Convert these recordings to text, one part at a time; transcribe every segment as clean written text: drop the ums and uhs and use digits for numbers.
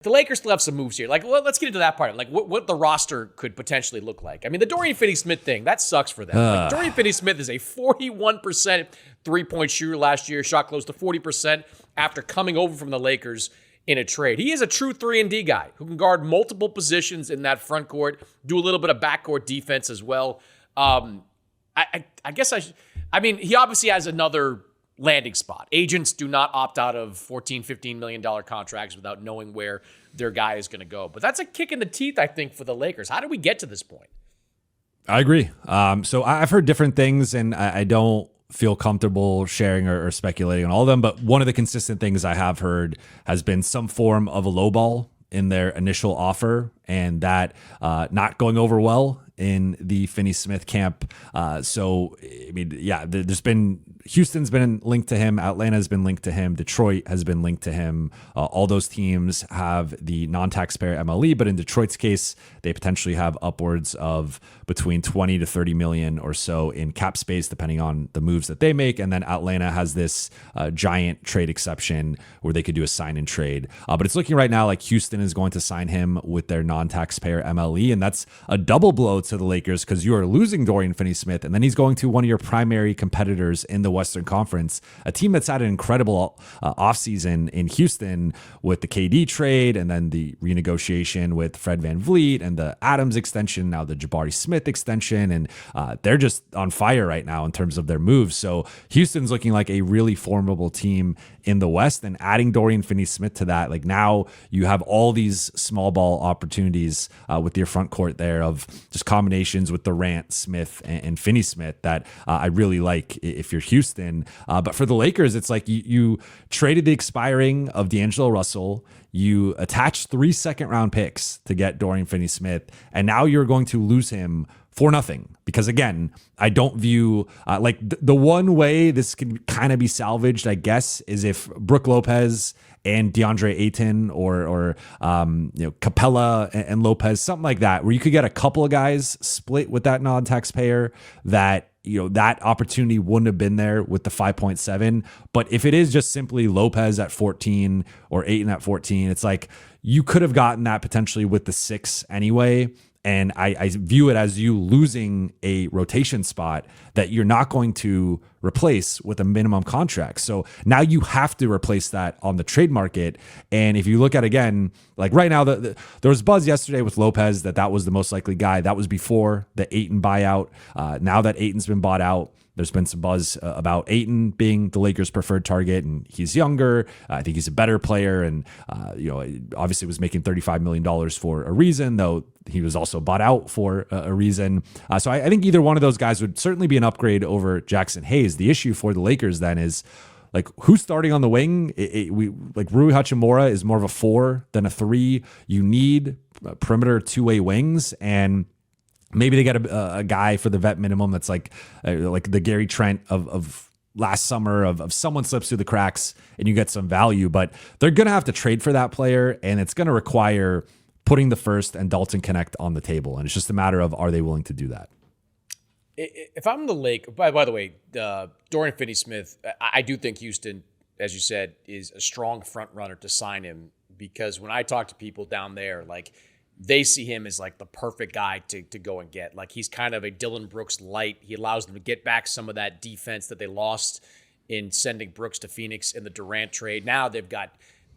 The Lakers still have some moves here. Like, let's get into that part. Like, what the roster could potentially look like. I mean, the Dorian Finney-Smith thing, that sucks for them. Like, Dorian Finney-Smith is a 41% three-point shooter last year, shot close to 40% after coming over from the Lakers in a trade. He is a true 3-and-D guy who can guard multiple positions in that front court, do a little bit of backcourt defense as well. I guess I mean, he obviously has another landing spot. Agents do not opt out of $14, $15 million contracts without knowing where their guy is going to go. But that's a kick in the teeth, I think, for the Lakers. How did we get to this point? I agree. So I've heard different things, and I don't feel comfortable sharing or speculating on all of them. But one of the consistent things I have heard has been some form of a lowball in their initial offer, and that not going over well in the Finney-Smith camp. So, I mean, yeah, there's been Houston's been linked to him. Atlanta's been linked to him. Detroit has been linked to him. All those teams have the non-taxpayer MLE, but in Detroit's case, they potentially have upwards of between 20 to 30 million or so in cap space, depending on the moves that they make. And then Atlanta has this giant trade exception where they could do a sign and trade. But it's looking right now like Houston is going to sign him with their non-taxpayer MLE. And that's a double blow to the Lakers because you are losing Dorian Finney-Smith, and then he's going to one of your primary competitors in the Western Conference, a team that's had an incredible offseason in Houston with the KD trade and then the renegotiation with Fred VanVleet and the Adams extension, now the Jabari Smith extension, and they're just on fire right now in terms of their moves. So Houston's looking like a really formidable team in the West, and adding Dorian Finney-Smith to that, like now you have all these small ball opportunities with your front court there of just combinations with Durant, Smith, and Finney-Smith that I really like if you're Houston. But for the Lakers, it's like you traded the expiring of D'Angelo Russell, you attached 3 second-round picks to get Dorian Finney-Smith, and now you're going to lose him for nothing. Because again, I don't view like the one way this can kind of be salvaged, I guess, is if Brook Lopez and DeAndre Ayton or Capella and Lopez, something like that, where you could get a couple of guys split with that non-taxpayer that, that opportunity wouldn't have been there with the 5.7. But if it is just simply Lopez at 14 or Ayton at 14, it's like you could have gotten that potentially with the 6 anyway. And I view it as you losing a rotation spot that you're not going to replace with a minimum contract. So now you have to replace that on the trade market. And if you look at, again, like right now, there was buzz yesterday with Lopez that was the most likely guy. That was before the Ayton buyout. Now that Ayton's been bought out, there's been some buzz about Ayton being the Lakers' preferred target, and he's younger. I think he's a better player, and obviously was making $35 million for a reason, though he was also bought out for a reason. So I think either one of those guys would certainly be an upgrade over Jackson Hayes. The issue for the Lakers then is, like, who's starting on the wing? Rui Hachimura is more of a 4 than a 3. You need perimeter two-way wings, and maybe they get a guy for the vet minimum that's like the Gary Trent of last summer of someone slips through the cracks and you get some value, but they're going to have to trade for that player, and it's going to require putting the first and Dalton Connect on the table. And it's just a matter of, are they willing to do that? If I'm the Lake, by the way, Dorian Finney-Smith, I do think Houston, as you said, is a strong front runner to sign him, because when I talk to people down there, like, they see him as like the perfect guy to go and get. Like, he's kind of a Dylan Brooks light. He allows them to get back some of that defense that they lost in sending Brooks to Phoenix in the Durant trade. Now they're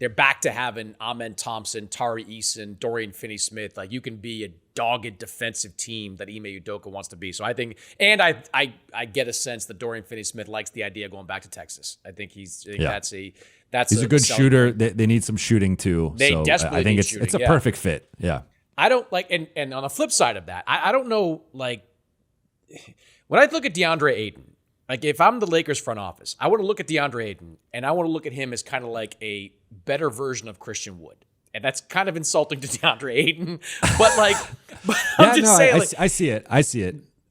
back to having Amen Thompson, Tari Eason, Dorian Finney-Smith. Like, you can be a dogged defensive team that Ime Udoka wants to be. So I think, and I get a sense that Dorian Finney-Smith likes the idea of going back to Texas. I think he's a good shooter. They need some shooting too. They desperately I think need shooting, it's a perfect fit. Yeah. I don't like, and on the flip side of that, I don't know, like, when I look at DeAndre Ayton, like, if I'm the Lakers front office, I want to look at DeAndre Ayton, and I want to look at him as kind of like a better version of Christian Wood. And that's kind of insulting to DeAndre Ayton, but like, I'm just saying, like, I see it.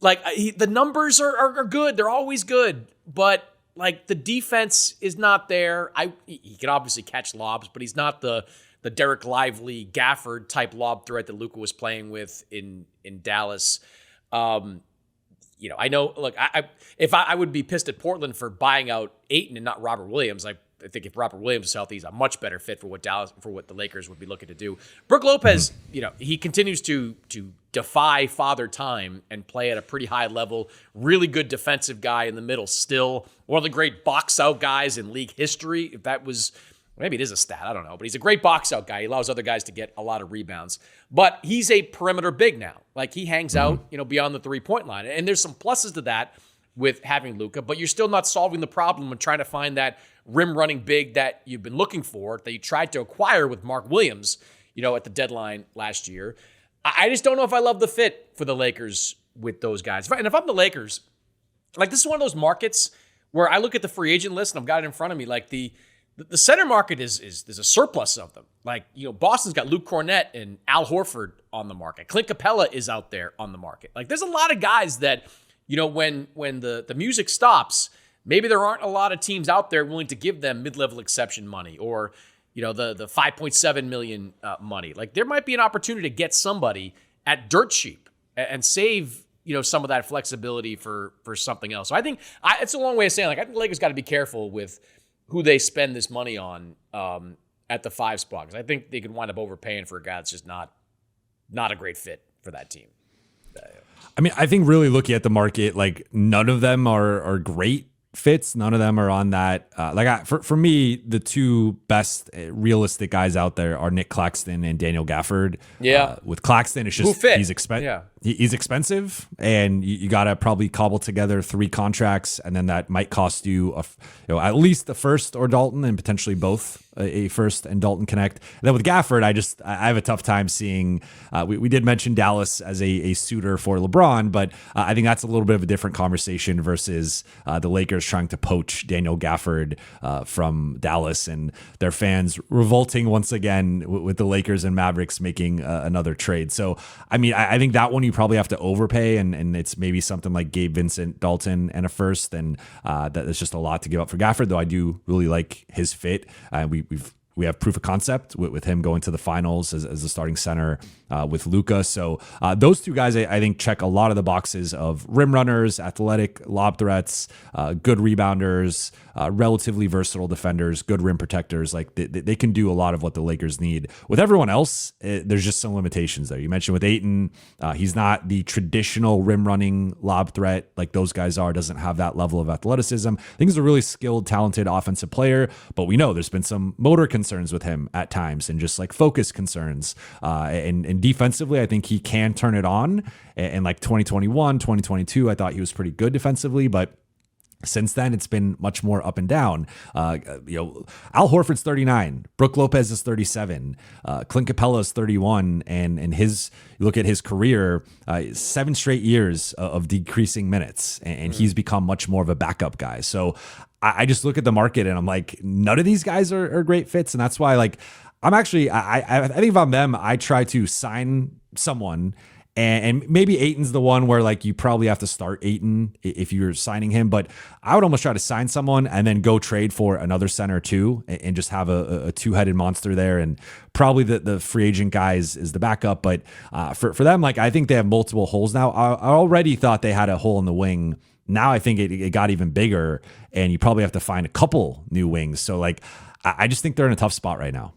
Like, the numbers are good. They're always good, but like, the defense is not there. He can obviously catch lobs, but he's not the Derek Lively, Gafford type lob threat that Luka was playing with in Dallas. I know, look, I would be pissed at Portland for buying out Ayton and not Robert Williams. Like, I think if Robert Williams is healthy, he's a much better fit for what the Lakers would be looking to do. Brook Lopez, he continues to defy Father Time and play at a pretty high level. Really good defensive guy in the middle still. One of the great box-out guys in league history. If that was, maybe it is a stat, I don't know. But he's a great box-out guy. He allows other guys to get a lot of rebounds. But he's a perimeter big now. Like, he hangs out, beyond the three-point line. And there's some pluses to that with having Luka, but you're still not solving the problem and trying to find that rim-running big that you've been looking for, that you tried to acquire with Mark Williams, at the deadline last year. I just don't know if I love the fit for the Lakers with those guys. And if I'm the Lakers, like, this is one of those markets where I look at the free agent list, and I've got it in front of me, like, the center market is there's a surplus of them. Like, Boston's got Luke Cornett and Al Horford on the market. Clint Capella is out there on the market. Like, there's a lot of guys that, when the music stops, maybe there aren't a lot of teams out there willing to give them mid-level exception money or, the $5.7 million money. Like, there might be an opportunity to get somebody at dirt cheap and save, some of that flexibility for something else. So I think it's a long way of saying, like, I think the Lakers got to be careful with who they spend this money on at the 5 spot, because I think they could wind up overpaying for a guy that's just not a great fit for that team. I mean, I think really looking at the market, like, none of them are great fits. None of them are on that. For me, the two best realistic guys out there are Nick Claxton and Daniel Gafford. Yeah. With Claxton, it's just he's expensive. Yeah. He's expensive, and you got to probably cobble together 3 contracts, and then that might cost you at least the first or Dalton, and potentially both a first and Dalton Connect. And then with Gafford, I have a tough time seeing. We did mention Dallas as a suitor for LeBron, but I think that's a little bit of a different conversation versus the Lakers trying to poach Daniel Gafford from Dallas, and their fans revolting once again with the Lakers and Mavericks making another trade. So, I mean, I think that one you probably have to overpay, and it's maybe something like Gabe Vincent, Dalton, and a first, and that's just a lot to give up for Gafford, though I do really like his fit. We have proof of concept with him going to the finals as the starting center with Luka. So those two guys, I think, check a lot of the boxes of rim runners, athletic lob threats, good rebounders, relatively versatile defenders, good rim protectors. Like, they can do a lot of what the Lakers need. With everyone else, there's just some limitations there. You mentioned with Ayton, he's not the traditional rim running lob threat like those guys are. Doesn't have that level of athleticism. I think he's a really skilled, talented offensive player, but we know there's been some motor concerns with him at times, and just like focus concerns. And defensively, I think he can turn it on. And like 2021, 2022, I thought he was pretty good defensively, but since then, it's been much more up and down. Al Horford's 39, Brook Lopez is 37, Clint Capella is 31, and you look at his career, 7 straight years of decreasing minutes, and he's become much more of a backup guy. So I just look at the market and I'm like, none of these guys are great fits, and that's why, like, I'm actually, I think if I'm them, I try to sign someone. And maybe Ayton's the one where, like, you probably have to start Ayton if you're signing him. But I would almost try to sign someone and then go trade for another center too, and just have a two-headed monster there. And probably the free agent guy is the backup. But for them, like, I think they have multiple holes now. I already thought they had a hole in the wing. Now I think it got even bigger, and you probably have to find a couple new wings. So, like, I just think they're in a tough spot right now.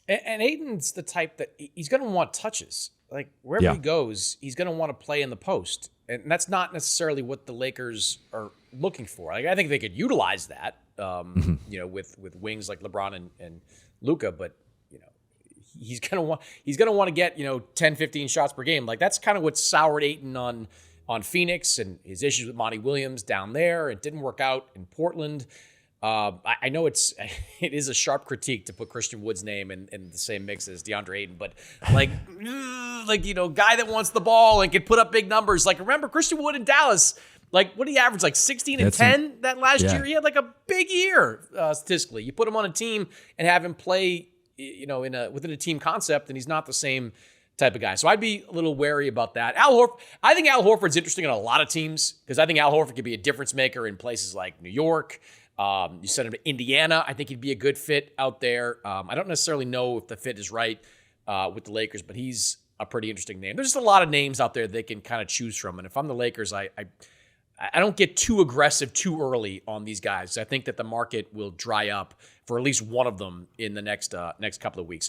And Ayton's the type that he's going to want touches. Like, wherever he goes, he's going to want to play in the post. And that's not necessarily what the Lakers are looking for. Like, I think they could utilize that, with wings like LeBron and Luka, but, he's going to want to get, 10, 15 shots per game. Like, that's kind of what soured Ayton on Phoenix, and his issues with Monty Williams down there. It didn't work out in Portland. I know it is a sharp critique to put Christian Wood's name in the same mix as DeAndre Ayton, but guy that wants the ball and can put up big numbers. Like, remember Christian Wood in Dallas? Like, what did he average? Like 16 and 10 that last year? He had like a big year statistically. You put him on a team and have him play, within a team concept, and he's not the same type of guy. So I'd be a little wary about that. I think Al Horford's interesting on a lot of teams, because I think Al Horford could be a difference maker in places like New York. You send him to Indiana. I think he'd be a good fit out there. I don't necessarily know if the fit is right with the Lakers, but he's a pretty interesting name. There's just a lot of names out there they can kind of choose from. And if I'm the Lakers, I don't get too aggressive too early on these guys. I think that the market will dry up for at least one of them in the next couple of weeks.